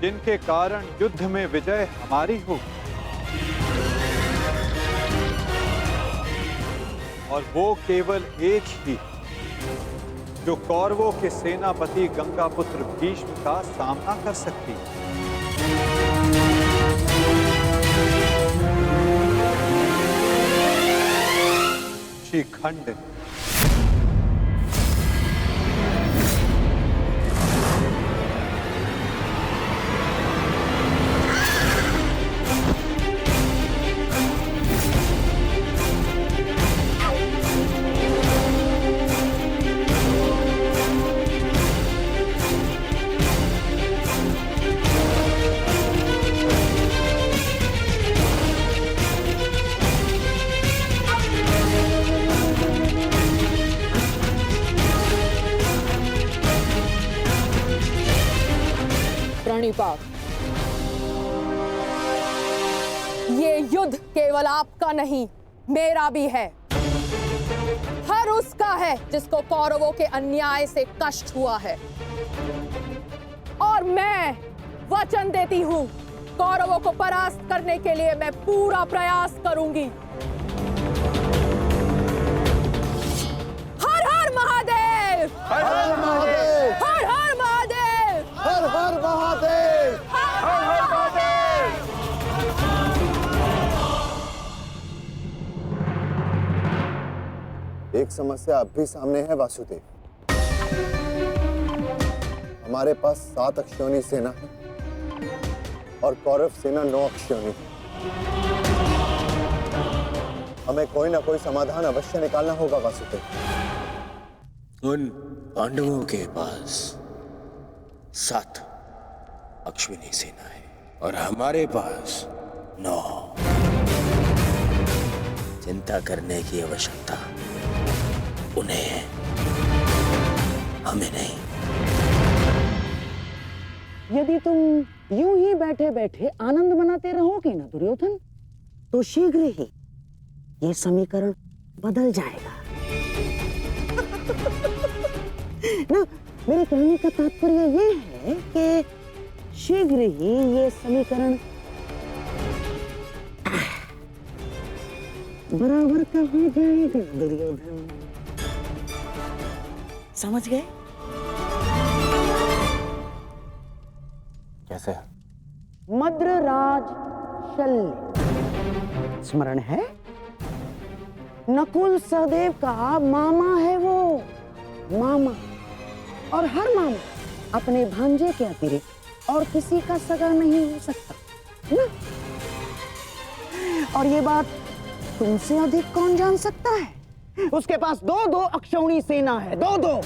जिनके कारण युद्ध में विजय हमारी हो, और वो केवल एक ही जो कौरवों के सेनापति गंगापुत्र भीष्म का सामना कर सकती है। शिखंड। प्रणिपात, ये युद्ध केवल आपका नहीं, मेरा भी है। हर उसका है जिसको कौरवों के अन्याय से कष्ट हुआ है। और मैं वचन देती हूं, कौरवों को परास्त करने के लिए मैं पूरा प्रयास करूंगी। हर हर महादेव! हर हर महादेव! हर हर महादेव! हर हर महादेव! हर हर महादेव! एक समस्या अब भी सामने है वासुदेव। हमारे पास 7 अक्षौणी सेना है और कौरव सेना 9 अक्षौणी। हमें कोई ना कोई समाधान अवश्य निकालना होगा वासुदेव। उन पांडवों के पास 7 अश्विनी सेना है और हमारे पास 9। चिंता करने की आवश्यकता उन्हें है, हमें नहीं। यदि तुम यूं ही बैठे बैठे आनंद मनाते रहोगे ना दुर्योधन, तो शीघ्र ही ये समीकरण बदल जाएगा। ना, मेरे कहने का तात्पर्य ये है कि शीघ्र ही ये समीकरण बराबर का हो जाएगा दुर्योधन। समझ गए? कैसे? मद्रराज शल्य, स्मरण है? नकुल सहदेव का मामा है वो, मामा। और हर मामा अपने भांजे के अतिरिक्त और किसी का सगा नहीं हो सकता ना? और ये बात तुमसे अधिक कौन जान सकता है? उसके पास 2-2 अक्षौणी सेना है, 2-2,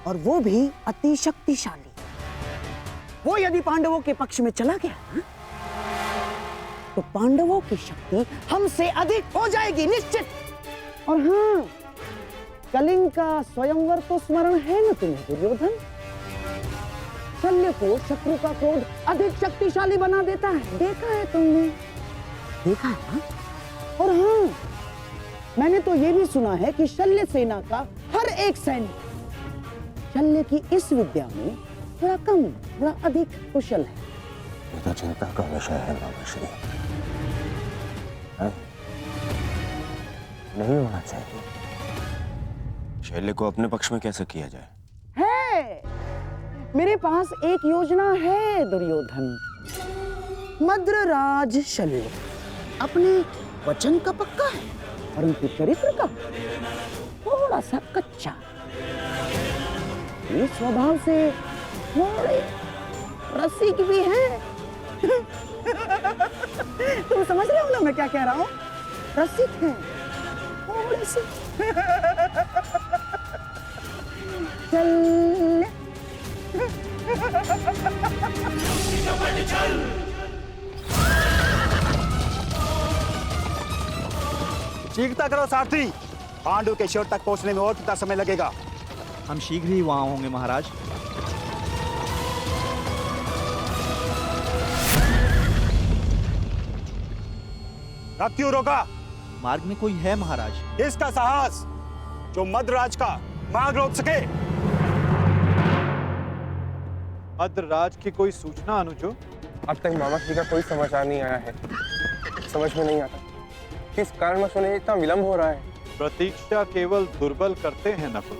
और वो भी अति शक्तिशाली। वो यदि पांडवों के पक्ष में चला गया ना, तो पांडवों की शक्ति हमसे अधिक हो जाएगी निश्चित। और हाँ, कलिंग का स्वयंवर तो स्मरण है ना तुम्हें दुर्योधन? शल्य को शत्रु का क्रोध अधिक शक्तिशाली बना देता है, देखा है तुमने? देखा है ना? और हाँ, मैंने तो ये भी सुना है कि शल्य सेना का हर एक सैनिक शल्य की इस विद्या में थोड़ा कम, थोड़ा अधिक कुशल है। ये तो चिंता का विषय है मामाश्री। नहीं होना चाहिए। शल्य को अपने पक्ष में कैसे किया जाए? है, मेरे पास एक योजना है दुर्योधन। मद्रराज शल्य अपने वचन का पक्का है, परंतु चरित्र का थोड़ा सा कच्चा। ये स्वभाव से थोड़े रसिक भी हैं। तुम समझ रहे हो ना मैं क्या कह रहा हूँ? रसिक हैं थोड़े से। चल शीघ्रता करो सारथी, पांडु के शिविर तक पहुंचने में और कितना समय लगेगा? हम शीघ्र ही वहां होंगे महाराज। रथ क्यों रोका? मार्ग में कोई है महाराज। इसका साहस जो मद्रराज का मार्ग रोक सके। मद्रराज की कोई सूचना अनुजो? अब तक मामा जी का कोई समाचार नहीं आया है। समझ में नहीं आता किस कारणवश उन्हें इतना विलंब हो रहा है। प्रतीक्षा केवल दुर्बल करते हैं नकुल।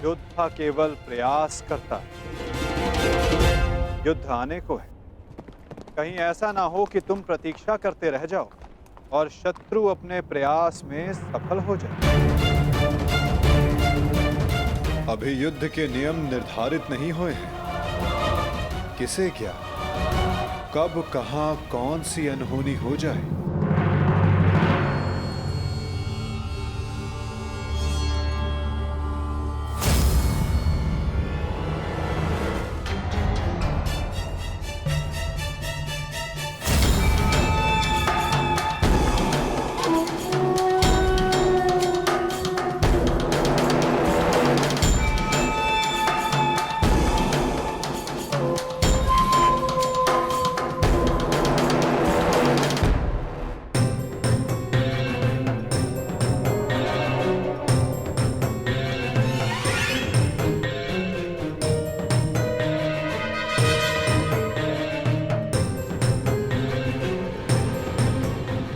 योद्धा केवल प्रयास करता है। युद्ध आने को है। कहीं ऐसा ना हो कि तुम प्रतीक्षा करते रह जाओ और शत्रु अपने प्रयास में सफल हो जाए। अभी युद्ध के नियम निर्धारित नहीं हुए हैं। किसे क्या, कब, कहां, कौन सी अनहोनी हो जाए।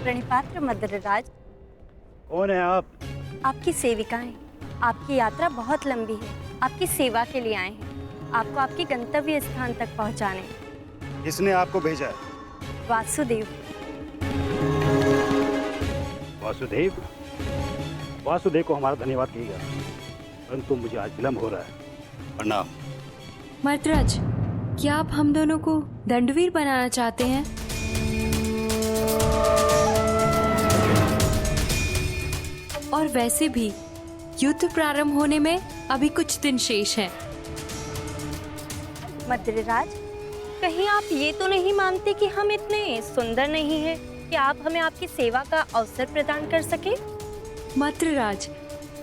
प्रणिपात्र मद्रराज। कौन है आप? आपकी सेविकाएं। आपकी यात्रा बहुत लंबी है। आपकी सेवा के लिए आए हैं। आपको आपके गंतव्य स्थान तक पहुंचाने। किसने आपको भेजा है? वासुदेव। वासुदेव? वासुदेव को हमारा धन्यवाद कहिएगा, परंतु मुझे आज विलंब हो रहा है। प्रणाम। मद्रराज, क्या आप हम दोनों को दंडवीर बनाना चाहते हैं? और वैसे भी युद्ध प्रारंभ होने में अभी कुछ दिन शेष हैं। मद्रराज, कहीं आप ये तो नहीं मानते कि हम इतने सुंदर नहीं हैं कि आप हमें आपकी सेवा का अवसर प्रदान कर सके? मद्रराज,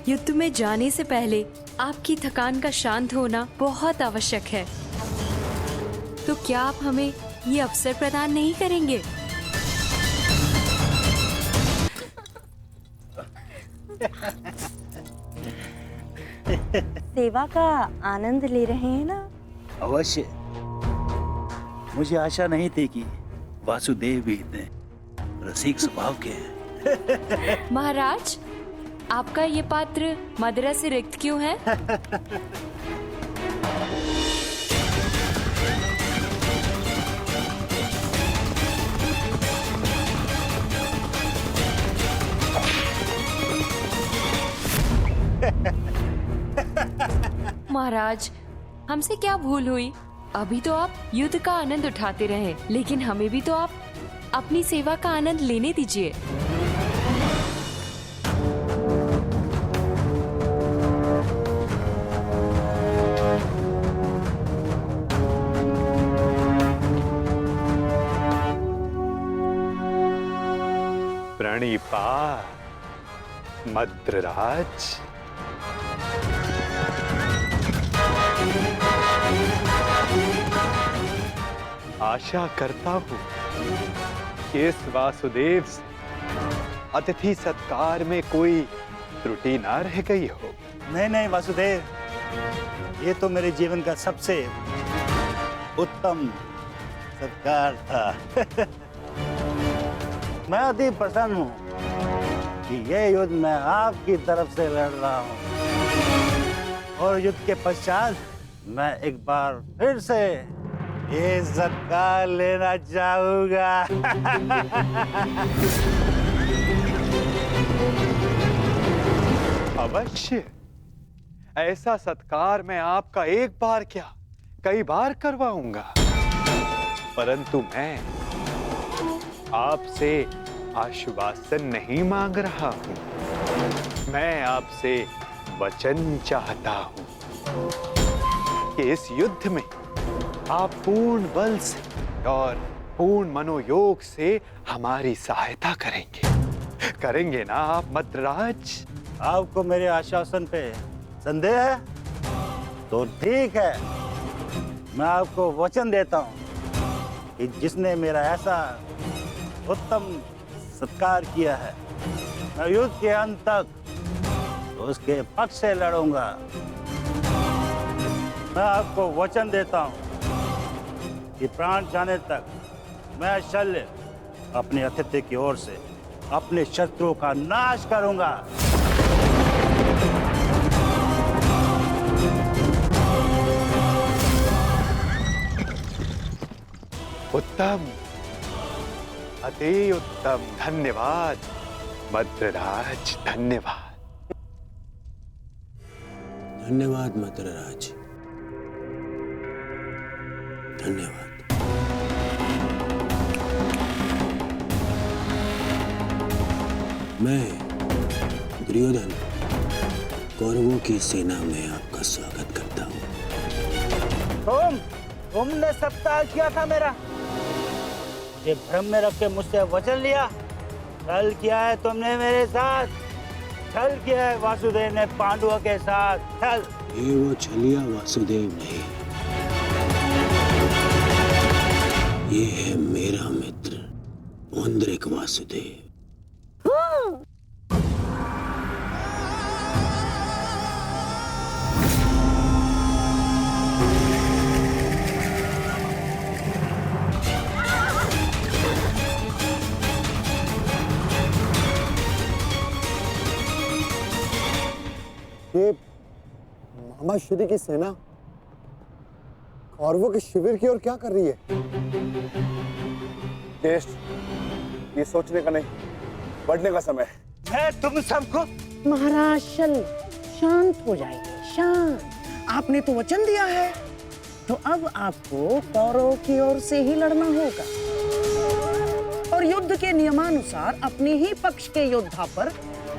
युद्ध में जाने से पहले आपकी थकान का शांत होना बहुत आवश्यक है। तो क्या आप हमें ये अवसर प्रदान नहीं करेंगे? सेवा का आनंद ले रहे हैं ना? अवश्य। मुझे आशा नहीं थी कि वासुदेव भी इतने रसिक स्वभाव के हैं। महाराज, आपका ये पात्र मदिरा से रिक्त क्यों है? महाराज, हमसे क्या भूल हुई? अभी तो आप युद्ध का आनंद उठाते रहे, लेकिन हमें भी तो आप अपनी सेवा का आनंद लेने दीजिए। प्रणिपात मद्रराज। आशा करता हूँ कि इस वासुदेव से अतिथि सत्कार में कोई त्रुटि ना रह गई हो। नहीं नहीं वासुदेव, ये तो मेरे जीवन का सबसे उत्तम सत्कार था। मैं अति प्रसन्न हूँ कि यह युद्ध मैं आपकी तरफ से लड़ रहा हूँ, और युद्ध के पश्चात मैं एक बार फिर से ये सत्कार लेना चाहूंगा। अवश्य, ऐसा सत्कार मैं आपका एक बार क्या कई बार करवाऊंगा, परंतु मैं आपसे आश्वासन नहीं मांग रहा हूं। मैं आपसे वचन चाहता हूं कि इस युद्ध में आप पूर्ण बल से और पूर्ण मनोयोग से हमारी सहायता करेंगे। करेंगे ना आप मद्रराज? आपको मेरे आश्वासन पे संदेह है? तो ठीक है, मैं आपको वचन देता हूँ कि जिसने मेरा ऐसा उत्तम सत्कार किया है, मैं युद्ध के अंत तक उसके पक्ष से लड़ूंगा। मैं आपको वचन देता हूँ कि प्राण जाने तक मैं शल्य अपने अतिथि की ओर से अपने शत्रुओं का नाश करूंगा। उत्तम, अति उत्तम, धन्यवाद मद्रराज, धन्यवाद। धन्यवाद मद्रराज, धन्यवाद। मैं दुर्योधन कौरवों की सेना में आपका स्वागत करता हूँ। तुमने सत्कार किया था मेरा, ये भ्रम में रख के मुझसे वचन लिया। छल किया है तुमने मेरे साथ, छल किया है वासुदेव ने पांडवों के साथ, छल। ये वो छलिया वासुदेव नहीं, ये है मेरा मित्र पौंड्रिक वासुदेव। ये मामा श्री की सेना कौरवों के शिविर की ओर क्या कर रही है? ज्येष्ठ, ये सोचने का नहीं, बढ़ने का समय है। मैं तुम सबको। महाराज शल्य, शांत हो जाइए, शांत। आपने तो वचन दिया है, तो अब आपको कौरवों की ओर से ही लड़ना होगा और युद्ध के नियमानुसार अपने ही पक्ष के योद्धा पर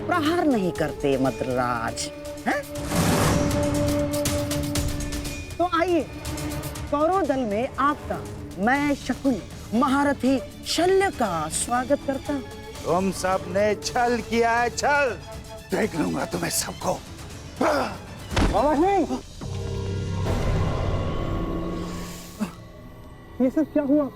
प्रहार नहीं करते मद्रराज, हैं? तो आइए, कौरव दल में आपका मैं शकुनी महारथी शल्य का स्वागत करता हूँ। तुम सब ने छल किया है, छल। देख लूंगा तुम्हें सबको। मामा श्री, ये सब क्या हुआ?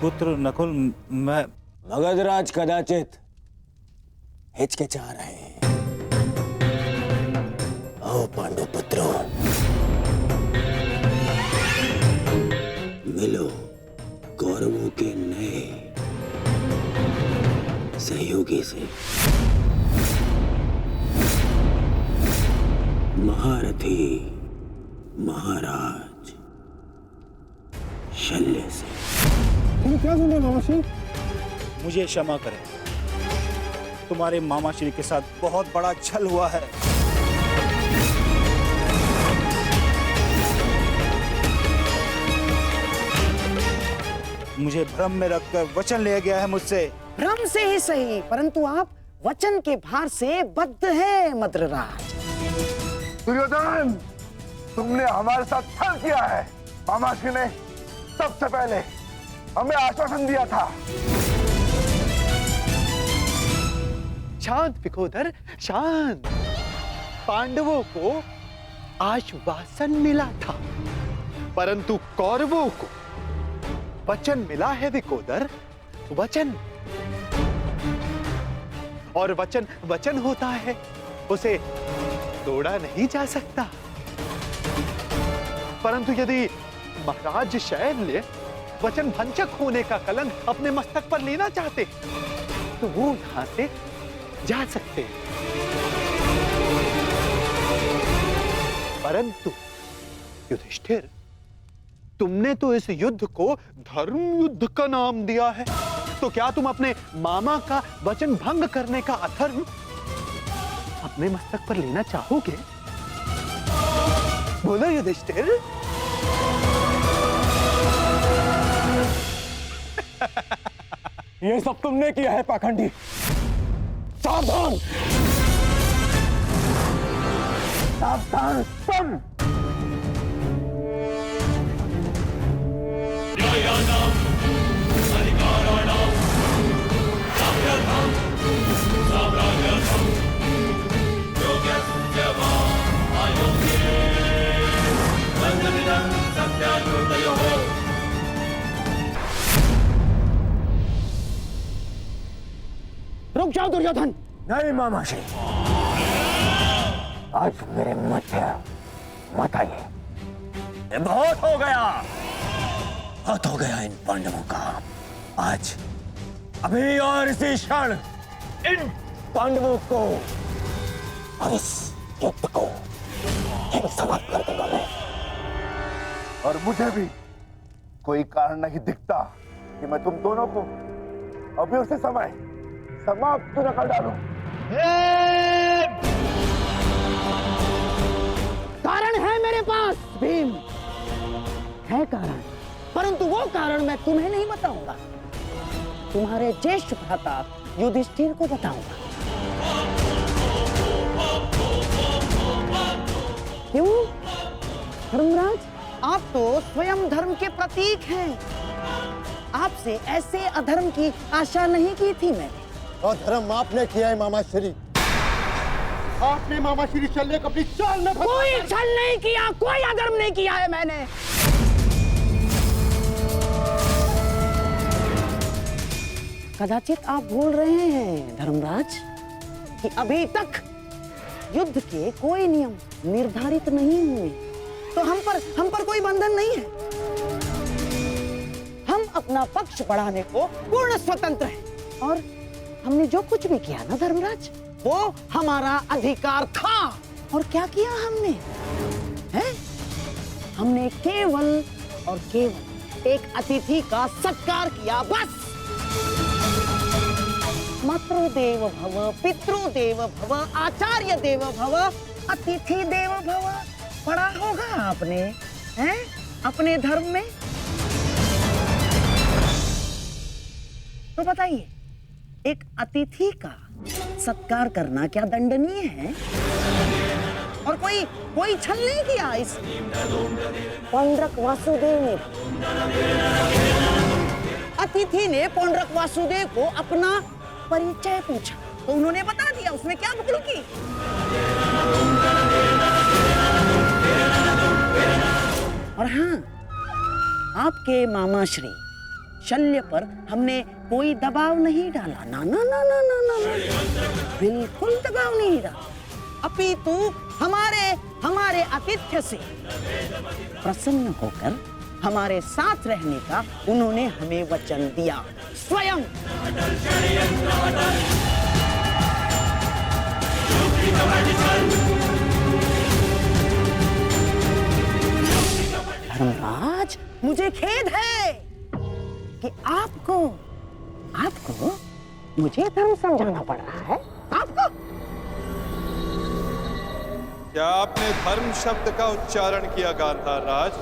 पुत्र नकुल, मैं मगधराज कदाचित हिचकिचा रहे हैं। आओ पांडु पुत्रों, मिलो कौरवों के नए सहयोगी से, महारथी महाराज शल्य से। क्या सुन रहे मामा श्री? मुझे क्षमा करें, तुम्हारे मामा श्री के साथ बहुत बड़ा छल हुआ है। मुझे भ्रम में रखकर वचन लिया गया है मुझसे। भ्रम से ही सही, परंतु आप वचन के भार से बद्ध हैं मद्रराज। दुर्योधन, तुमने हमारे साथ छल किया है। मामा श्री ने सबसे पहले हमें आश्वासन दिया था। शांत विकोदर, शांत। पांडवों को आश्वासन मिला था, परंतु कौरवों को वचन मिला है विकोदर, वचन। और वचन वचन होता है, उसे तोड़ा नहीं जा सकता। परंतु यदि महाराज शैल्य वचन भंजक होने का कलंक अपने मस्तक पर लेना चाहते तो वो यहां से जा सकते हैं। परंतु युधिष्ठिर, तुमने तो इस युद्ध को धर्म युद्ध का नाम दिया है, तो क्या तुम अपने मामा का वचन भंग करने का अधर्म अपने मस्तक पर लेना चाहोगे? बोलो युधिष्ठिर। ये सब तुमने किया है पाखंडी। सावधान, सावधान सुन। रुक जाओ दुर्योधन। नहीं मामाश्री, आज मेरे मत आइए। ये बहुत हो गया इन पांडवों का। आज अभी और इसी क्षण इन पांडवों को और इस युद्ध को समाप्त कर दूंगा मैं। और मुझे भी कोई कारण नहीं दिखता कि मैं तुम दोनों को अभी उसी समय समाप्त क्यों न कर डालूं। कारण है मेरे पास भीम, है कारण, परंतु वो कारण मैं तुम्हें नहीं बताऊंगा, तुम्हारे ज्येष्ठ भ्राता युधिष्ठिर को बताऊंगा। क्यों धर्मराज, आप तो स्वयं धर्म के प्रतीक हैं। आपसे ऐसे अधर्म की आशा नहीं की थी मैंने। और धर्म आपने किया है मामाश्री। आपने मामाश्री शल्य को अपनी चाल में कोई छल नहीं किया, कोई अधर्म नहीं किया है मैंने। कदाचित आप भूल रहे हैं धर्मराज कि अभी तक युद्ध के कोई नियम निर्धारित नहीं हुए, तो हम पर कोई बंधन नहीं है। हम अपना पक्ष बढ़ाने को पूर्ण स्वतंत्र हैं, और हमने जो कुछ भी किया ना धर्मराज, वो हमारा अधिकार था। और क्या किया हमने? हैं? हमने केवल और केवल एक अतिथि का सत्कार किया, बस। मातृदेव भव, पितृदेव भव, आचार्य देव भव, अतिथि देव भव। पढ़ा होगा आपने, हैं? अपने धर्म में। तो बताइए, एक अतिथि का सत्कार करना क्या दंडनीय है? और कोई छल नहीं किया इस पौंड्रक वासुदेव ने। अतिथि ने पौंड्रक वासुदेव को अपना परिचय पूछा, तो उन्होंने बता दिया। उसमें क्या भूल की? और हाँ, आपके मामाश्री शल्य पर हमने कोई दबाव नहीं डाला। ना ना ना ना ना ना, बिल्कुल दबाव नहीं डाला। अपितु हमारे आतिथ्य से प्रसन्न होकर हमारे साथ रहने का उन्होंने हमें वचन दिया स्वयं। धर्मराज, मुझे खेद है कि आपको मुझे धर्म समझाना पड़ रहा है। आपको क्या आपने धर्म शब्द का उच्चारण किया गांधार राज?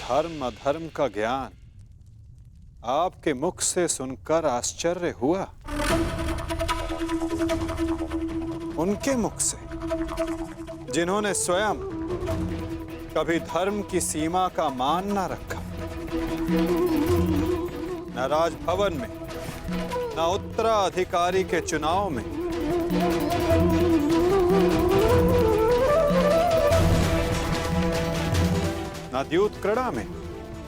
धर्म अधर्म का ज्ञान आपके मुख से सुनकर आश्चर्य हुआ, उनके मुख से जिन्होंने स्वयं कभी धर्म की सीमा का मान न रखा, न राजभवन में, न उत्तराधिकारी के चुनाव में, न द्यूत क्रीड़ा में,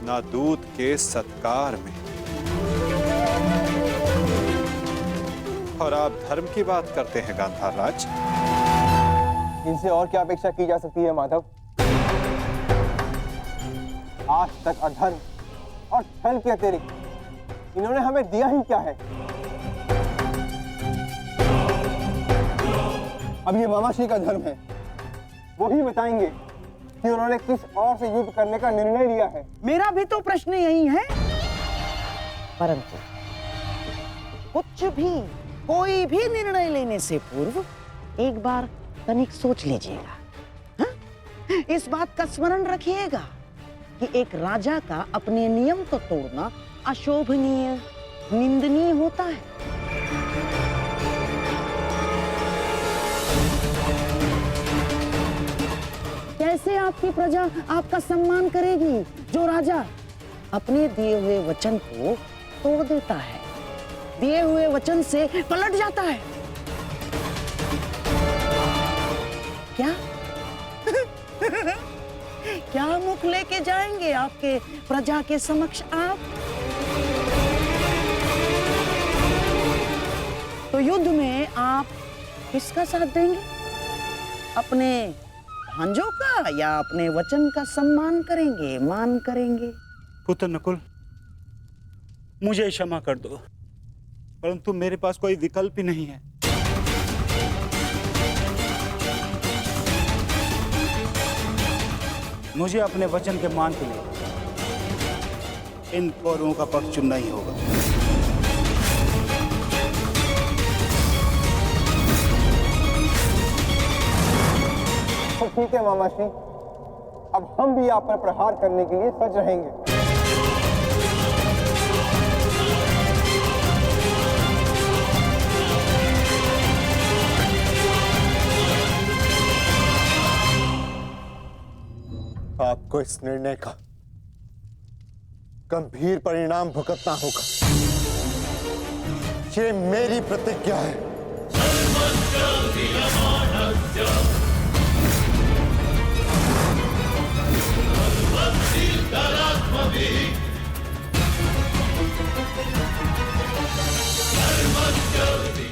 न दूत के सत्कार में। और आप धर्म की बात करते हैं गांधार राज। इनसे और क्या अपेक्षा की जा सकती है माधव? आज तक अधर्म और छल के अतिरिक्त इन्होंने हमें दिया ही क्या है? अब ये मामाश्री का धर्म है, वो ही बताएंगे कि उन्होंने किस और से युद्ध करने का निर्णय लिया है। मेरा भी तो प्रश्न यही है, परंतु कुछ भी, कोई भी निर्णय लेने से पूर्व एक बार तनिक सोच लीजिएगा। हाँ? इस बात का स्मरण रखिएगा कि एक राजा का अपने नियम को तोड़ना अशोभनीय, निंदनीय होता है। कैसे आपकी प्रजा आपका सम्मान करेगी, जो राजा अपने दिए हुए वचन को तोड़ देता है, दिए हुए वचन से पलट जाता है? क्या क्या मुख लेके जाएंगे आपके प्रजा के समक्ष आप? तो युद्ध में आप किसका साथ देंगे? अपने भांजों का या अपने वचन का सम्मान करेंगे, मान करेंगे? पुत्र नकुल, मुझे क्षमा कर दो, परंतु मेरे पास कोई विकल्प ही नहीं है। मुझे अपने वचन के मान के लिए इन कौरवों का पक्ष चुनना ही होगा। तो ठीक है मामाश्री, अब हम भी आप पर प्रहार करने के लिए सज रहेंगे। आपको इस निर्णय का गंभीर परिणाम भुगतना होगा। ये मेरी प्रतिज्ञा है।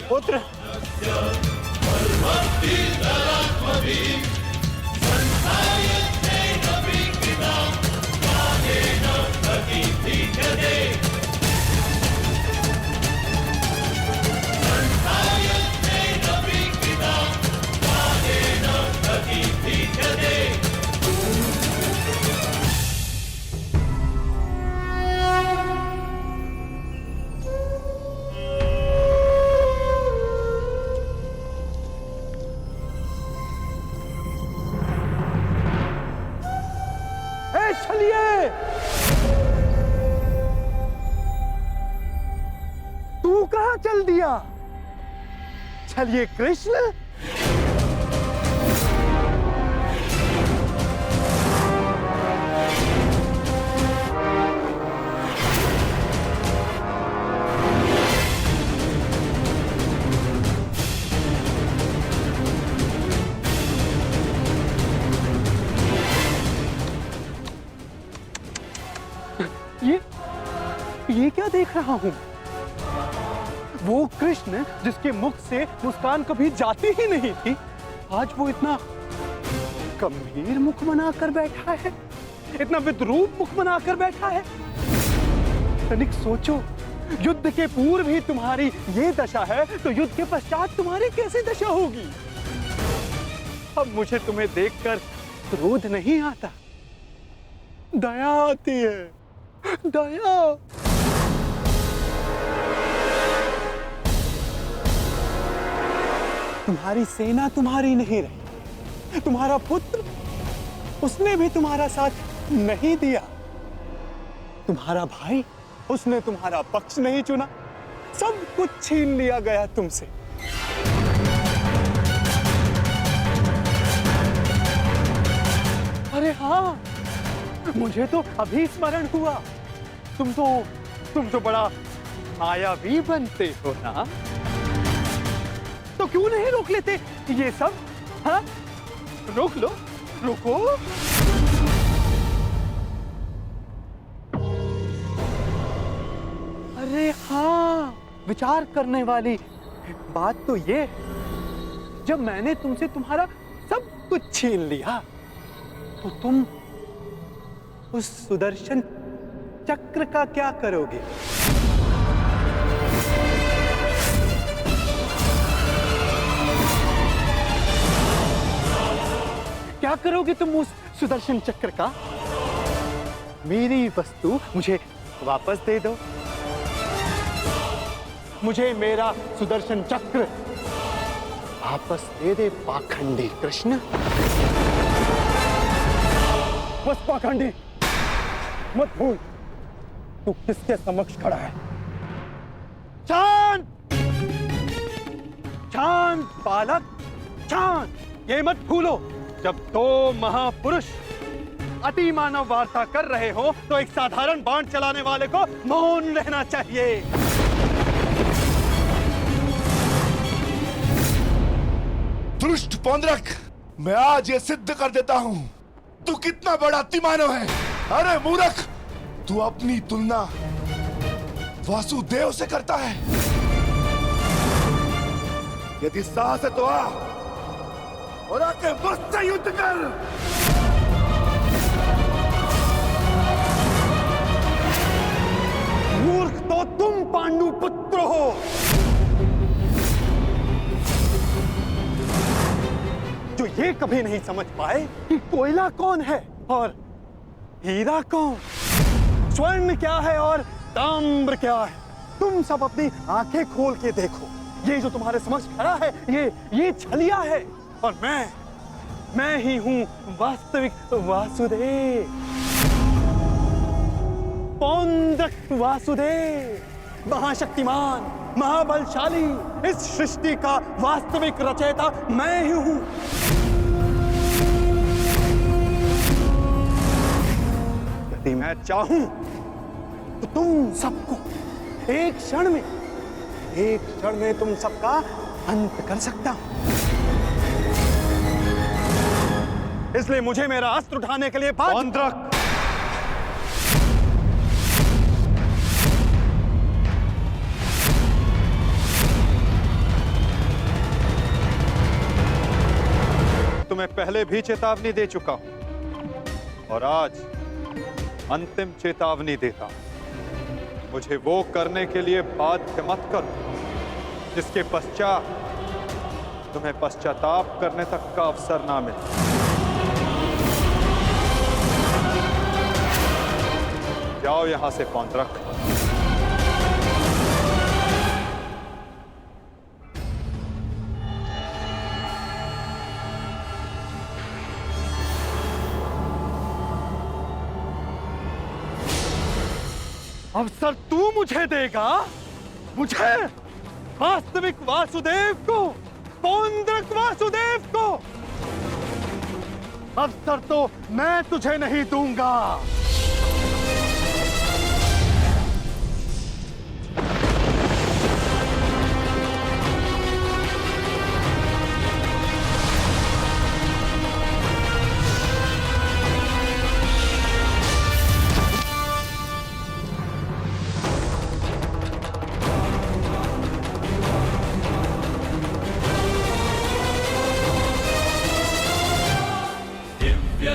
पुत्र चलिए, तू कहां चल दिया? चलिए कृष्ण। ये क्या देख रहा हूं? वो कृष्ण जिसके मुख से मुस्कान कभी जाती ही नहीं थी, आज वो इतना गंभीर मुख बनाकर बैठा है, इतना विद्रूप मुख बनाकर बैठा है। तनिक सोचो, युद्ध के पूर्व ही तुम्हारी ये दशा है, तो युद्ध के पश्चात तुम्हारी कैसी दशा होगी? अब मुझे तुम्हें देखकर क्रोध नहीं आता, दया आती है, दया। तुम्हारी सेना तुम्हारी नहीं रही, तुम्हारा पुत्र, उसने भी तुम्हारा साथ नहीं दिया। तुम्हारा भाई, उसने तुम्हारा पक्ष नहीं चुना, सब कुछ छीन लिया गया तुमसे। अरे हाँ, मुझे तो अभी स्मरण हुआ, तुम तो बड़ा मायावी बनते हो ना, तो क्यों नहीं रोक लेते ये सब? हाँ, रोक लो, रुको। अरे हाँ, विचार करने वाली बात तो ये, जब मैंने तुमसे तुम्हारा सब कुछ छीन लिया, तो तुम उस सुदर्शन चक्र का क्या करोगे? क्या करोगे तुम उस सुदर्शन चक्र का? मेरी वस्तु मुझे वापस दे दो, मुझे मेरा सुदर्शन चक्र वापस दे दे पाखंडी कृष्ण। बस पाखंडी, मत भूल तू किसके समक्ष खड़ा है। शांत, शांत बालक, शांत। ये मत भूलो, जब दो महापुरुष अति मानव वार्ता कर रहे हो तो एक साधारण बाण चलाने वाले को मौन रहना चाहिए। दुष्ट पौंद्रक, मैं आज ये सिद्ध कर देता हूं तू कितना बड़ा अतिमानव है। अरे मूर्ख, तू अपनी तुलना वासुदेव से करता है। यदि साहस है तो आ और आके मुझसे युद्ध कर। मूर्ख तो तुम पांडु पुत्र हो। जो ये कभी नहीं समझ पाए कि कोयला कौन है और हीरा कौन, स्वर्ण क्या है और ताम्र क्या है। तुम सब अपनी आंखें खोल के देखो, ये जो तुम्हारे समक्ष खड़ा है ये छलिया है और मैं ही हूं वास्तविक वासुदेव, पौंद्रक वासुदेव, महाशक्तिमान, महाबलशाली। इस सृष्टि का वास्तविक रचयिता मैं ही हूं। यदि मैं चाहूं तो तुम सबको एक क्षण में तुम सबका अंत कर सकता हूं। इसलिए मुझे मेरा अस्त्र उठाने के लिए पौंद्रक, तुम्हें पहले भी चेतावनी दे चुका हूं और आज अंतिम चेतावनी देता हूं। मुझे वो करने के लिए बाध्य मत करो जिसके पश्चात तुम्हें पश्चाताप करने तक का अवसर ना मिले। जाओ यहां से पौंद्रक। अवसर तू मुझे देगा, मुझे, वास्तविक वासुदेव को, पौंद्रक वासुदेव को। अवसर तो मैं तुझे नहीं दूंगा।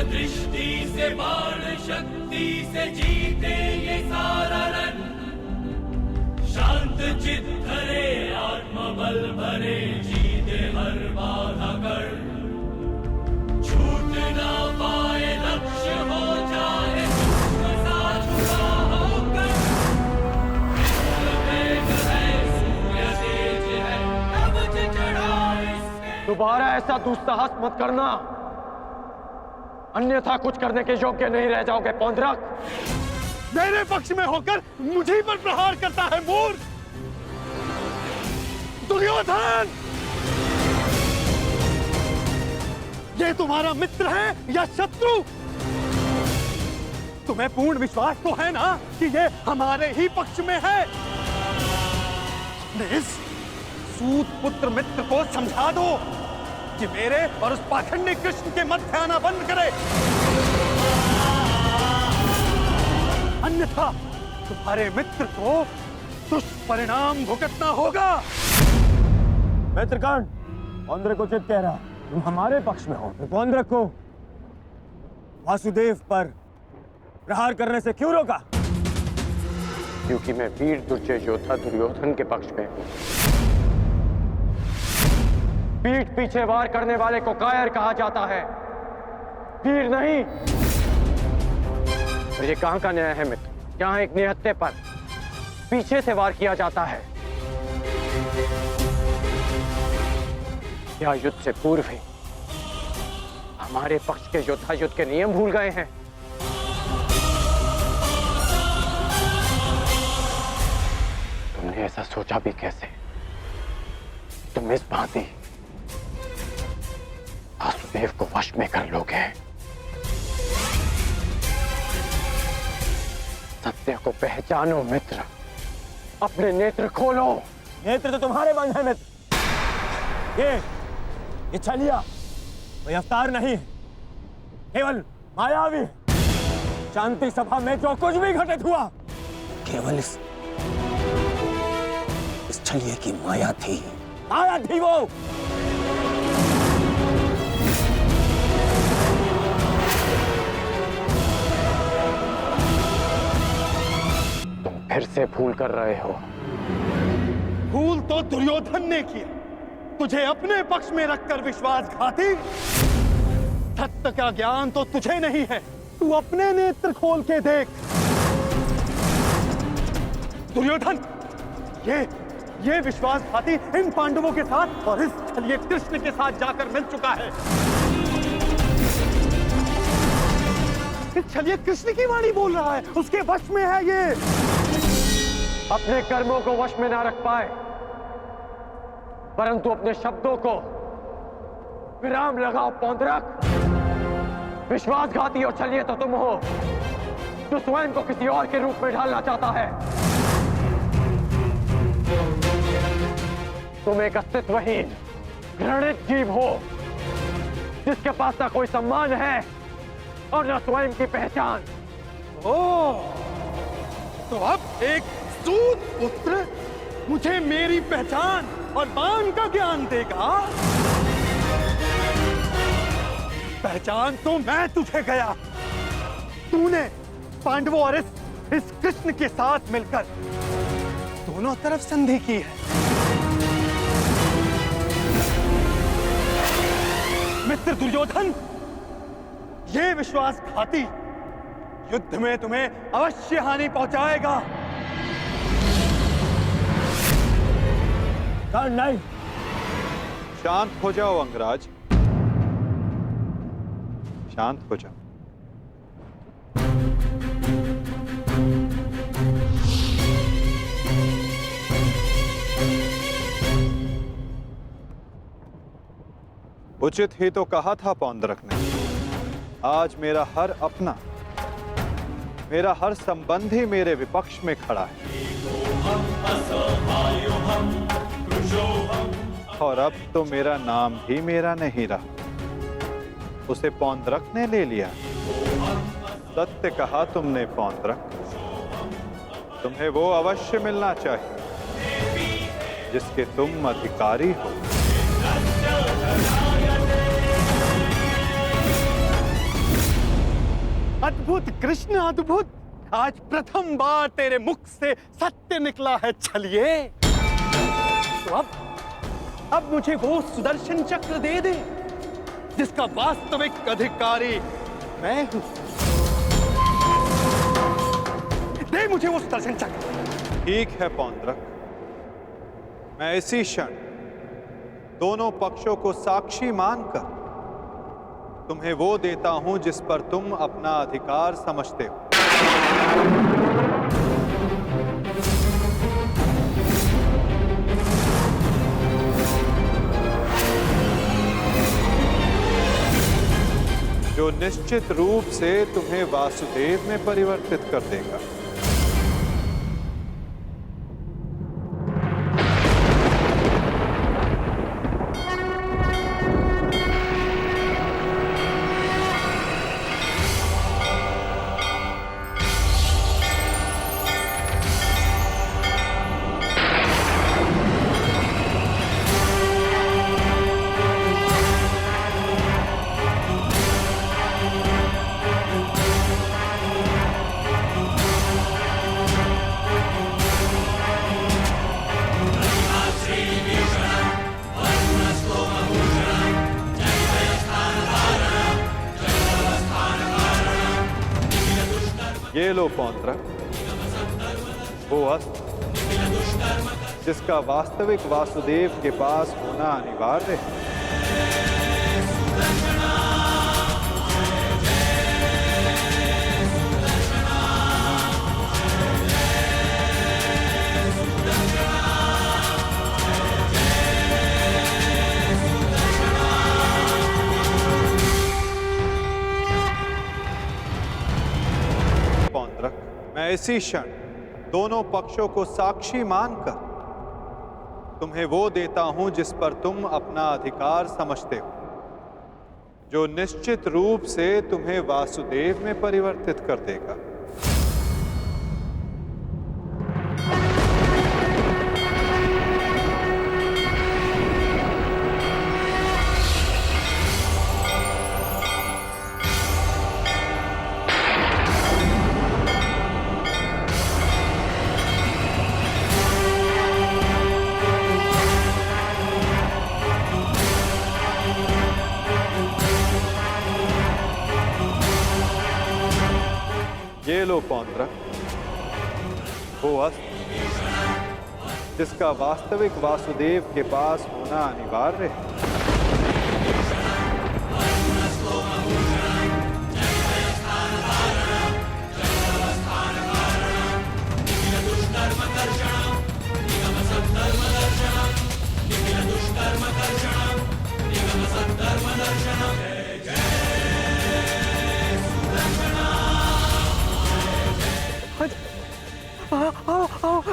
दृष्टि से बाण शक्ति से जीते ये सारा रण, शांत चित धरे आत्मबल भरे जीते हर बाधा कर, छूट ना पाए लक्ष्य हो जाए सा छुपा होकर, वेग है सूर्य तेज है कवच चढ़ा इसके। दोबारा ऐसा दुस्साहस मत करना, अन्यथा कुछ करने के योग्य नहीं रह जाओगे पौंद्रक। मेरे पक्ष में होकर मुझे पर प्रहार करता है मूर्ख दुर्योधन। ये तुम्हारा मित्र है या शत्रु? तुम्हें पूर्ण विश्वास तो है ना कि ये हमारे ही पक्ष में है? इस सूत पुत्र मित्र को समझा दो कि मेरे और उस पाखंडी कृष्ण के मध्य आना बंद करे, अन्यथा तुम्हारे मित्र को दुष्परिणाम भुगतना होगा। मित्रगण, पौंद्रक उचित कह रहा, तुम हमारे पक्ष में हो। पौंद्रक को वासुदेव पर प्रहार करने से क्यों रोका? क्योंकि मैं वीर दुर्जय योद्धा दुर्योधन के पक्ष में हूं। पीठ पीछे वार करने वाले को कायर कहा जाता है, वीर नहीं। तो ये कहां का न्याय है मित्र? जहां एक निहत्थे पर पीछे से वार किया जाता है। क्या युद्ध से पूर्व ही हमारे पक्ष के योद्धा युद्ध के नियम भूल गए हैं? तुमने ऐसा सोचा भी कैसे? तुम इस भांति वासुदेव को वश में कर लोगे। सत्य को पहचानो मित्र, अपने नेत्र खोलो। नेत्र तो तुम्हारे बंद है मित्र। ये छलिया कोई अवतार नहीं, केवल मायावी। शांति सभा में जो कुछ भी घटित हुआ केवल इस छलिए की माया थी। माया थी वो। तुम फिर से भूल कर रहे हो। भूल तो दुर्योधन ने किया, तुझे अपने पक्ष में रखकर विश्वासघाती। सत्य का ज्ञान तो तुझे नहीं है, तू अपने नेत्र खोल के देख। दुर्योधन ये विश्वासघाती इन पांडवों के साथ और इस छलिए कृष्ण के साथ जाकर मिल चुका है। इस छलिए कृष्ण की वाणी बोल रहा है, उसके वश में है ये। अपने कर्मों को वश में ना रख पाए, परंतु अपने शब्दों को विराम लगाओ पौंद्रक। विश्वासघाती और छलिए तो तुम हो, जो स्वयं को किसी और के रूप में ढालना चाहता है। तुम एक अस्तित्वहीन घृणित जीव हो, जिसके पास ना कोई सम्मान है और न स्वयं की पहचान। तो अब एक सूत पुत्र मुझे मेरी पहचान और बाण का ज्ञान देगा। पहचान तो मैं तुझे गया। तूने पांडवों और इस कृष्ण के साथ मिलकर दोनों तरफ संधि की है। मित्र दुर्योधन, ये विश्वासघाती युद्ध में तुम्हें अवश्य हानि पहुंचाएगा। नहीं। शांत हो जाओ अंगराज, शांत हो जाओ। उचित ही तो कहा था पौंद्रक ने। आज मेरा हर अपना, मेरा हर संबंधी मेरे विपक्ष में खड़ा है, और अब तो मेरा नाम भी मेरा नहीं रहा, उसे पौंद्रक ने ले लिया। सत्य कहा तुमने पौंद्रक, तुम्हें वो अवश्य मिलना चाहिए जिसके तुम अधिकारी हो। अद्भुत कृष्ण, अद्भुत। आज प्रथम बार तेरे मुख से सत्य निकला है छलिए। तो अब मुझे वो सुदर्शन चक्र दे दे जिसका वास्तविक अधिकारी मैं हूं। दे मुझे वो सुदर्शन चक्र। ठीक है पौंद्रक, मैं इसी क्षण दोनों पक्षों को साक्षी मानकर तुम्हें वो देता हूं जिस पर तुम अपना अधिकार समझते हो। जो निश्चित रूप से तुम्हें वासुदेव में परिवर्तित कर देगा। ये लो पौंद्रक, वो अस्त्र जिसका वास्तविक वासुदेव के पास होना अनिवार्य है। पौंद्रक, मैं इसी क्षण दोनों पक्षों को साक्षी मानकर तुम्हें वो देता हूं जिस पर तुम अपना अधिकार समझते हो, जो निश्चित रूप से तुम्हें वासुदेव में परिवर्तित कर देगा। ये लो पौंद्रक, वो अस्त्र जिसका वास्तविक वासुदेव के पास होना अनिवार्य है।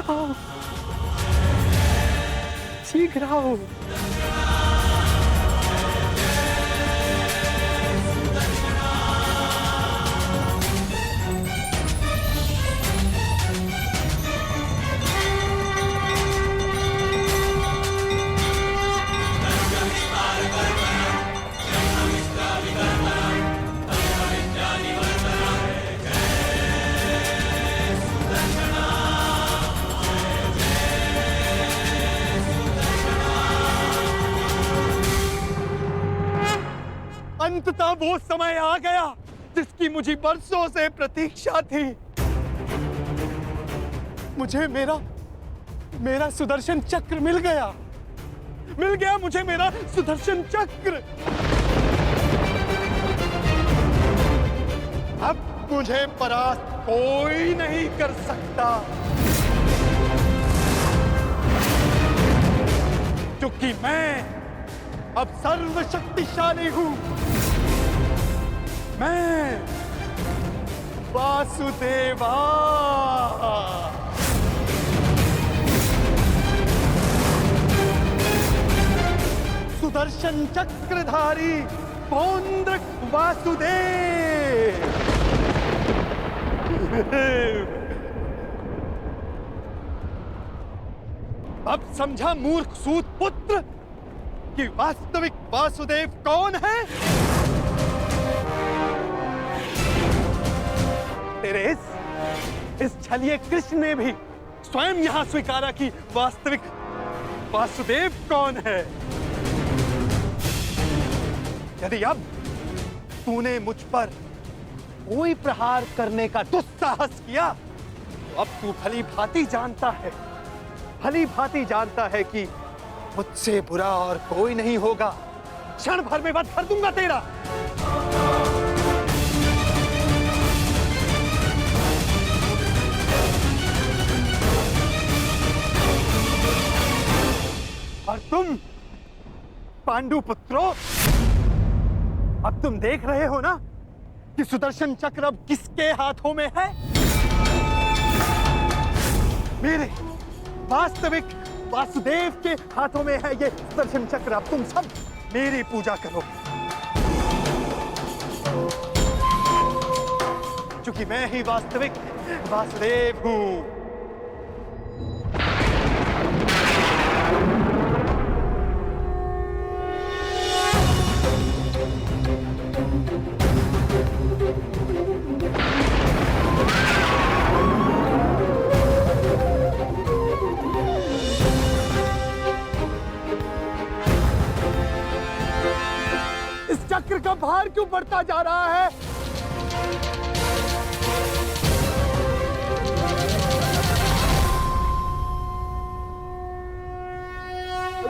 आओ, शीघ्र आओ। अंततः वो समय आ गया जिसकी मुझे बरसों से प्रतीक्षा थी। मुझे मेरा सुदर्शन चक्र मिल गया मुझे मेरा सुदर्शन चक्र। अब मुझे परास्त कोई नहीं कर सकता, क्योंकि मैं अब सर्वशक्तिशाली हूं। मैं वासुदेवा। सुदर्शन चक्रधारी पौंद्रक वासुदेव। अब समझा मूर्ख सूत पुत्र कि वास्तविक वासुदेव कौन है? तेरे इस छलिए कृष्ण ने भी स्वयं यहां स्वीकारा कि वास्तविक वासुदेव कौन है। यदि अब तूने मुझ पर कोई प्रहार करने का दुस्साहस किया, तो अब तू भली भांति जानता है कि मुझसे बुरा और कोई नहीं होगा। क्षण भर में वध कर दूंगा तेरा। और तुम पांडु पुत्रों, अब तुम देख रहे हो ना कि सुदर्शन चक्र अब किसके हाथों में है? मेरे वास्तविक वासुदेव के हाथों में है ये सुदर्शन चक्र। अब तुम सब मेरी पूजा करो, क्योंकि मैं ही वास्तविक वासुदेव हूं। चक्र का भार क्यों बढ़ता जा रहा है?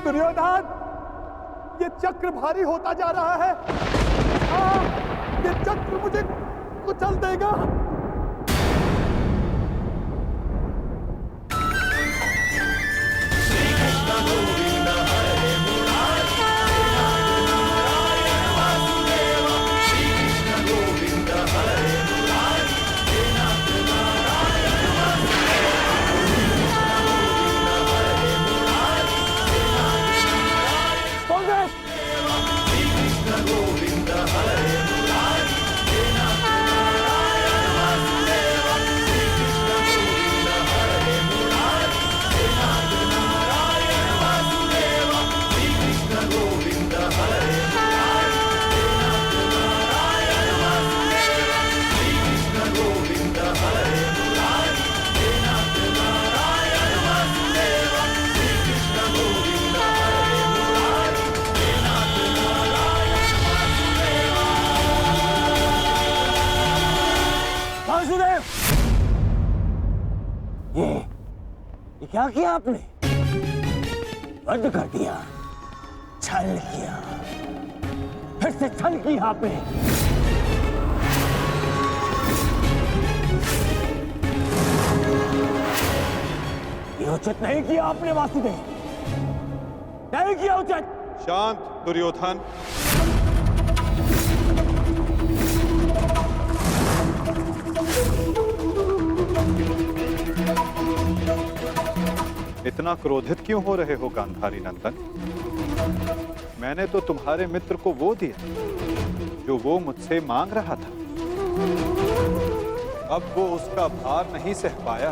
दुर्योधन, ये चक्र भारी होता जा रहा है। ये चक्र मुझे कुचल देगा। ये क्या किया आपने? रद्द कर दिया, छल किया, फिर से छल किया आपने। ये उचित नहीं किया आपने वासुदेव, नहीं किया उचित। शांत दुर्योधन। इतना क्रोधित क्यों हो रहे हो गांधारी नंदन? मैंने तो तुम्हारे मित्र को वो दिया जो वो मुझसे मांग रहा था। अब वो उसका भार नहीं सह पाया,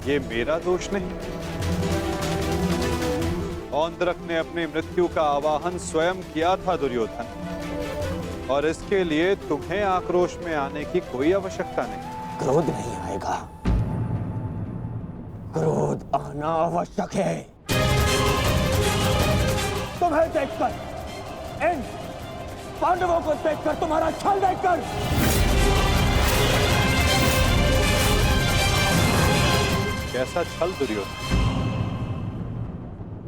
ये मेरा दोष नहीं। औंद्रक ने अपनी मृत्यु का आवाहन स्वयं किया था दुर्योधन, और इसके लिए तुम्हें आक्रोश में आने की कोई आवश्यकता नहीं। क्रोध नहीं आएगा, क्रोध आना आवश्यक है। तुम्हें देखकर, इन पांडवों को देखकर, तुम्हारा छल देखकर कैसा छल दुर्योधन?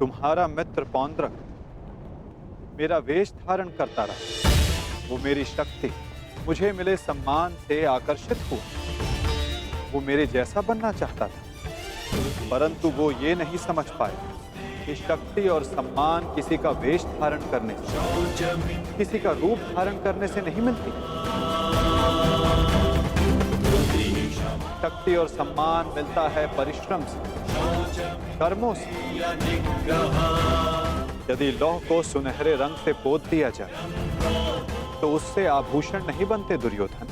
तुम्हारा मित्र पौंद्रक मेरा वेश धारण करता रहा, वो मेरी शक्ति, मुझे मिले सम्मान से आकर्षित हुआ। वो मेरे जैसा बनना चाहता था, परंतु वो ये नहीं समझ पाया कि शक्ति और सम्मान किसी का वेश धारण करने से, किसी का रूप धारण करने से नहीं मिलती। शक्ति और सम्मान मिलता है परिश्रम से, कर्मों से। यदि लौह को सुनहरे रंग से पोत दिया जाए तो उससे आभूषण नहीं बनते दुर्योधन।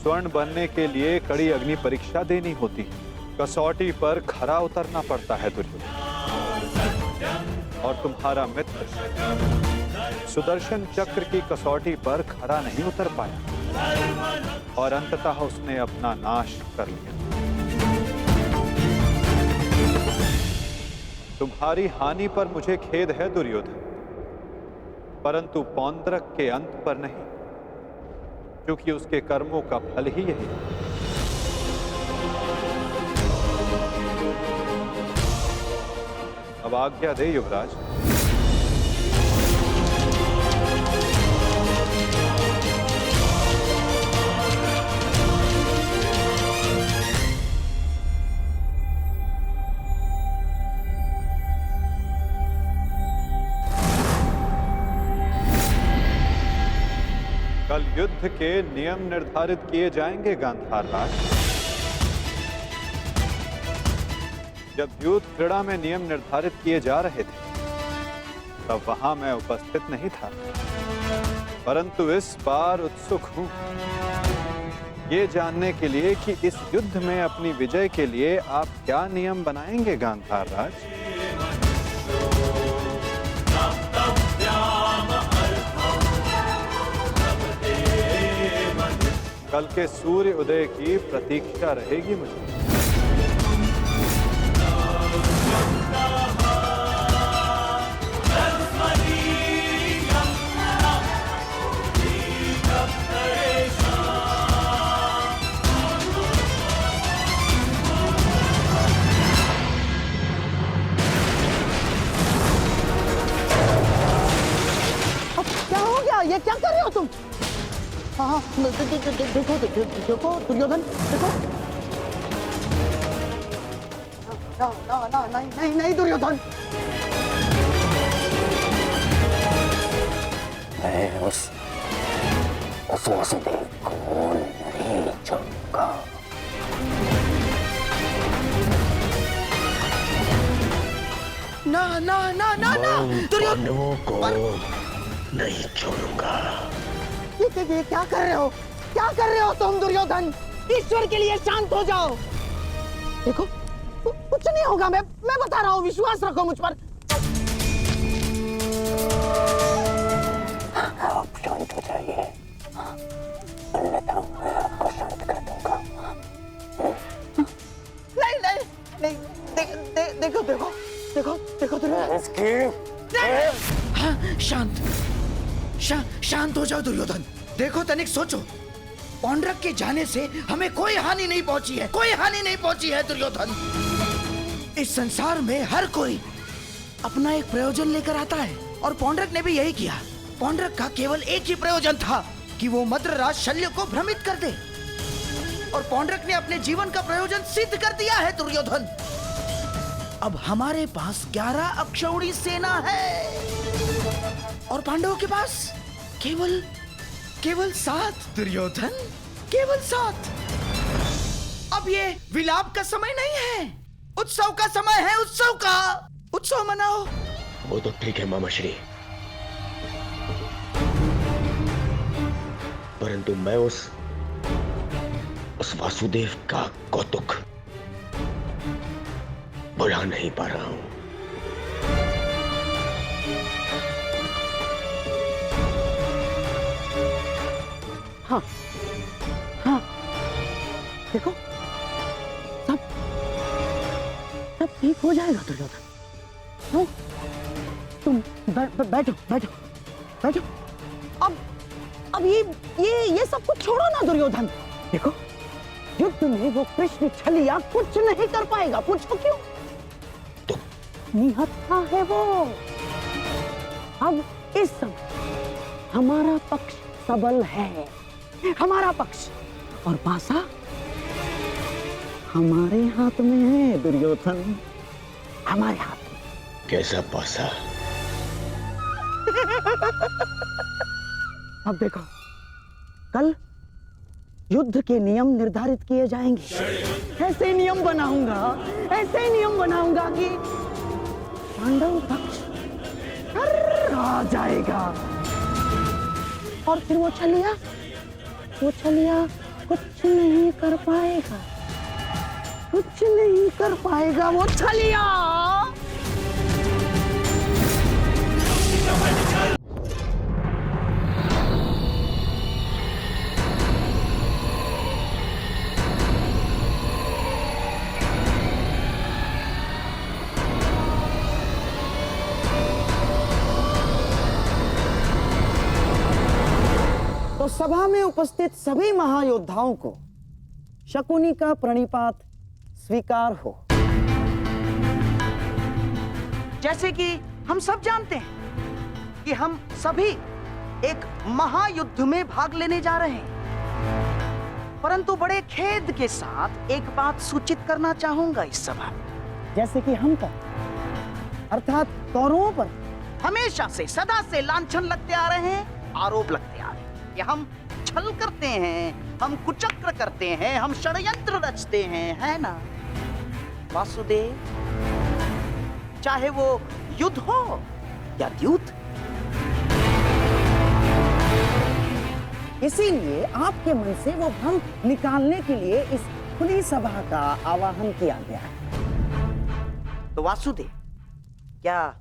स्वर्ण बनने के लिए कड़ी अग्नि परीक्षा देनी होती है, कसौटी पर खरा उतरना पड़ता है दुर्योधन। और तुम्हारा मित्र सुदर्शन चक्र की कसौटी पर खरा नहीं उतर पाया, और अंततः उसने अपना नाश कर लिया। तुम्हारी हानि पर मुझे खेद है दुर्योधन, परंतु पौंद्रक के अंत पर नहीं, क्योंकि उसके कर्मों का फल ही यही है। अब आज्ञा दे युवराज। कल युद्ध के नियम निर्धारित किए जाएंगे गांधार राज। जब युद्ध क्रीड़ा में नियम निर्धारित किए जा रहे थे तब वहां मैं उपस्थित नहीं था, परंतु इस बार उत्सुक हूं ये जानने के लिए कि इस युद्ध में अपनी विजय के लिए आप क्या नियम बनाएंगे गांधार राज। कल के सूर्य उदय की प्रतीक्षा रहेगी मुझे। क्या हो गया? ये क्या कर रहे हो तुम? हाँ, देखो देखो दुर्योधन, देखो। नहीं दुर्योधन। मैं उस वासुदेव को नहीं छोड़ूंगा। ना पांडवों को नहीं छोड़ूंगा। ये क्या कर रहे हो? क्या कर रहे हो तुम दुर्योधन? ईश्वर के लिए शांत हो जाओ। देखो कुछ नहीं होगा, मैं बता रहा हूँ, विश्वास रखो मुझ पर। आप शांत हो जाइए, अन्यथा मैं आपको शांत कर दूंगा। नहीं, देखो दुर्योधन। हाँ, शांत हो जाओ दुर्योधन। देखो तनिक सोचो, पौंड्रक के जाने से हमें कोई हानि नहीं पहुंची है, कोई हानि नहीं पहुंची है दुर्योधन। इस संसार में हर कोई अपना एक प्रयोजन लेकर आता है और पौंड्रक ने भी यही किया। पौंड्रक का केवल एक ही प्रयोजन था कि वो मद्रराज शल्य को भ्रमित कर दे, और पौंड्रक ने अपने जीवन का प्रयोजन सिद्ध कर दिया है दुर्योधन। अब हमारे पास 11 अक्षौणी सेना है और पांडवों के पास केवल 7 दुर्योधन, केवल 7। अब ये विलाप का समय नहीं है, उत्सव का समय है, उत्सव का। उत्सव मनाओ। वो तो ठीक है मामा श्री, परंतु मैं उस वासुदेव का कौतुक भुला नहीं पा रहा हूं। हाँ हाँ, देखो सब ठीक हो जाएगा दुर्योधन। हाँ? तुम बैठो बैठो बैठो। अब ये सब कुछ छोड़ो ना दुर्योधन। देखो युद्ध में वो कृष्ण छलिया कुछ नहीं कर पाएगा। पूछो क्यों? तो निहत्था है वो। अब इस समय हमारा पक्ष सबल है, हमारा पक्ष, और पासा हमारे हाथ में है दुर्योधन, हमारे हाथ में। कैसा पासा? अब देखो कल युद्ध के नियम निर्धारित किए जाएंगे। ऐसे नियम बनाऊंगा कि पांडव पक्ष आ जाएगा, और फिर वो छलिया कुछ नहीं कर पाएगा, वो छलिया। तो सभा में उपस्थित सभी महायोद्धाओं को शकुनी का प्रणिपात स्वीकार हो। जैसे कि हम सब जानते हैं कि हम सभी एक महायुद्ध में भाग लेने जा रहे हैं, परंतु बड़े खेद के साथ एक बात सूचित करना चाहूंगा इस सभा में। जैसे कि हम पर अर्थात कौरवों पर हमेशा से सदा से लांछन लगते आ रहे हैं, आरोप लगते आ रहे हैं कि हम छल करते हैं, हम कुचक्र करते हैं, हम षड्यंत्र रचते हैं, है ना वासुदेव? चाहे वो युद्ध हो या युद्ध। इसीलिए आपके मन से वो भ्रम निकालने के लिए इस खुली सभा का आवाहन किया गया है। तो वासुदेव, क्या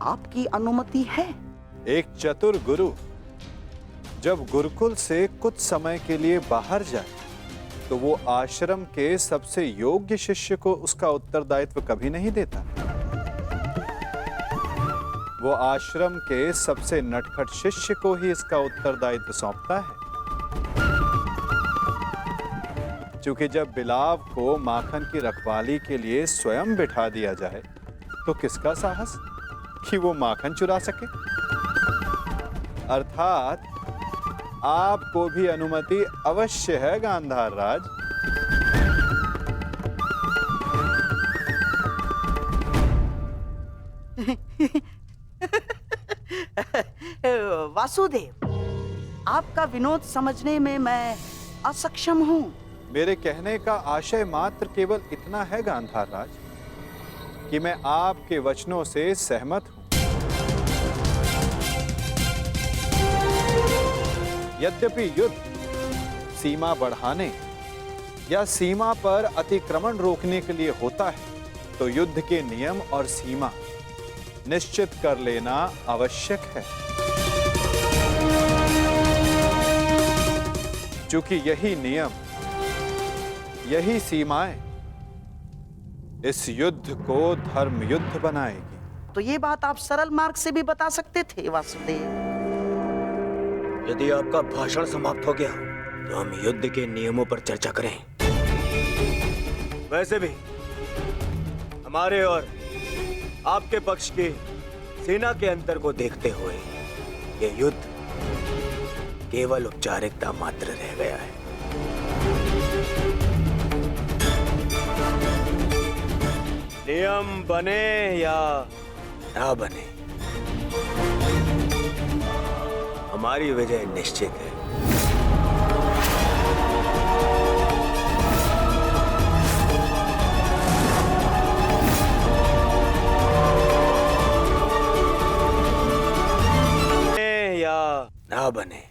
आपकी अनुमति है? एक चतुर गुरु जब गुरुकुल से कुछ समय के लिए बाहर जाए तो वो आश्रम के सबसे योग्य शिष्य को उसका उत्तरदायित्व कभी नहीं देता। वो आश्रम के सबसे नटखट शिष्य को ही इसका उत्तरदायित्व सौंपता है। क्योंकि जब बिलाव को माखन की रखवाली के लिए स्वयं बिठा दिया जाए तो किसका साहस कि वो माखन चुरा सके। अर्थात आपको भी अनुमति अवश्य है गांधार राज। वासुदेव, आपका विनोद समझने में मैं असक्षम हूं। मेरे कहने का आशय मात्र केवल इतना है गांधार राज कि मैं आपके वचनों से सहमत हूं। यद्यपि युद्ध सीमा बढ़ाने या सीमा पर अतिक्रमण रोकने के लिए होता है, तो युद्ध के नियम और सीमा निश्चित कर लेना आवश्यक है। क्योंकि यही नियम, यही सीमाएं इस युद्ध को धर्म युद्ध बनाएगी। तो ये बात आप सरल मार्ग से भी बता सकते थे वासुदेव। यदि आपका भाषण समाप्त हो गया तो हम युद्ध के नियमों पर चर्चा करें। वैसे भी हमारे और आपके पक्ष की सेना के अंतर को देखते हुए ये युद्ध केवल औपचारिकता मात्र रह गया है। नियम बने या ना बने, हमारी विजय निश्चित है। या ना बने,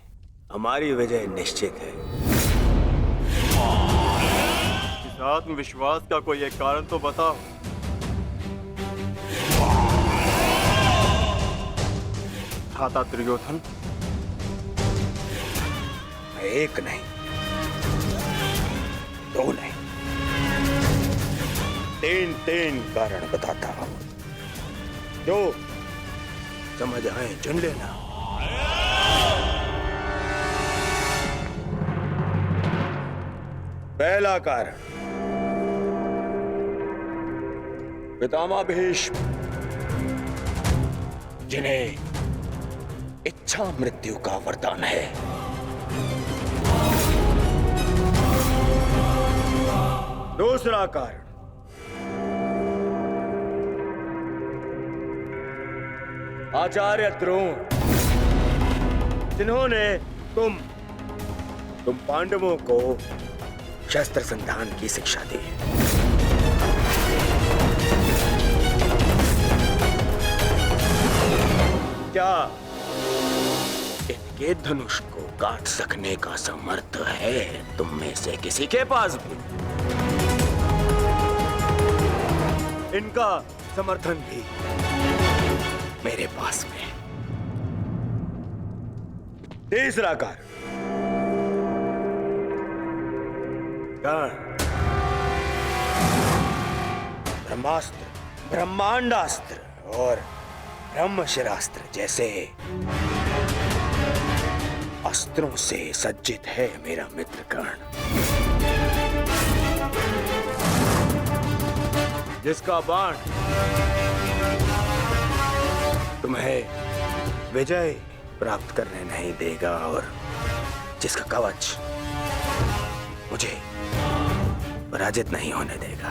हमारी विजय निश्चित है। इस आत्मविश्वास का कोई एक कारण तो बताओ। था दुर्योधन, एक नहीं, दो नहीं, तीन कारण बताता हूं, जो समझ आए चुन लेना। पहला कारण, पितामह भीष्म जिन्हें इच्छा मृत्यु का वरदान है। दूसरा कारण, आचार्य द्रोण जिन्होंने तुम पांडवों को शस्त्र संधान की शिक्षा दी। क्या इनके धनुष को काट सकने का समर्थ है तुम में से किसी के पास भी? इनका समर्थन भी मेरे पास में। तीसरा कारण, ब्रह्मास्त्र, ब्रह्मांडास्त्र और ब्रह्मशिरास्त्र जैसे अस्त्रों से सज्जित है मेरा मित्र कर्ण, जिसका बाण तुम्हें विजय प्राप्त करने नहीं देगा और जिसका कवच मुझे पराजित नहीं होने देगा।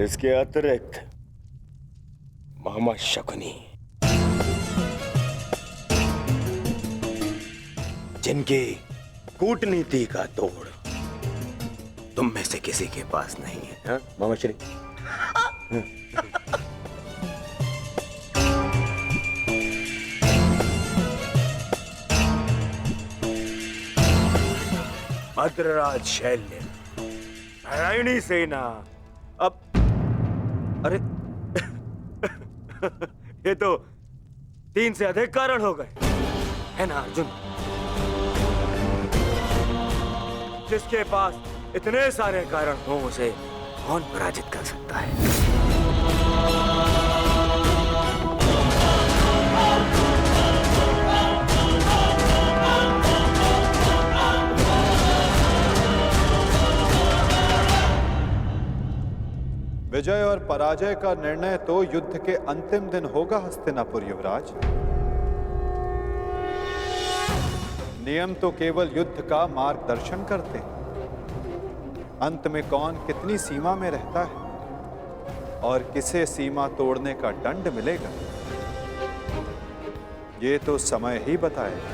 इसके अतिरिक्त मोहम्मद शकुनी, जिनकी कूटनीति का तोड़ तुम में से किसी के पास नहीं है। हाँ मोहम्मद श्री, मद्रराज शैल्य, नारायणी सेना। अब अरे ये तो 3 से अधिक कारण हो गए, है ना अर्जुन? जिसके पास इतने सारे कारण हो उसे कौन पराजित कर सकता है? विजय और पराजय का निर्णय तो युद्ध के अंतिम दिन होगा हस्तिनापुर युवराज। नियम तो केवल युद्ध का मार्गदर्शन करते हैं। अंत में कौन कितनी सीमा में रहता है और किसे सीमा तोड़ने का दंड मिलेगा, ये तो समय ही बताएगा।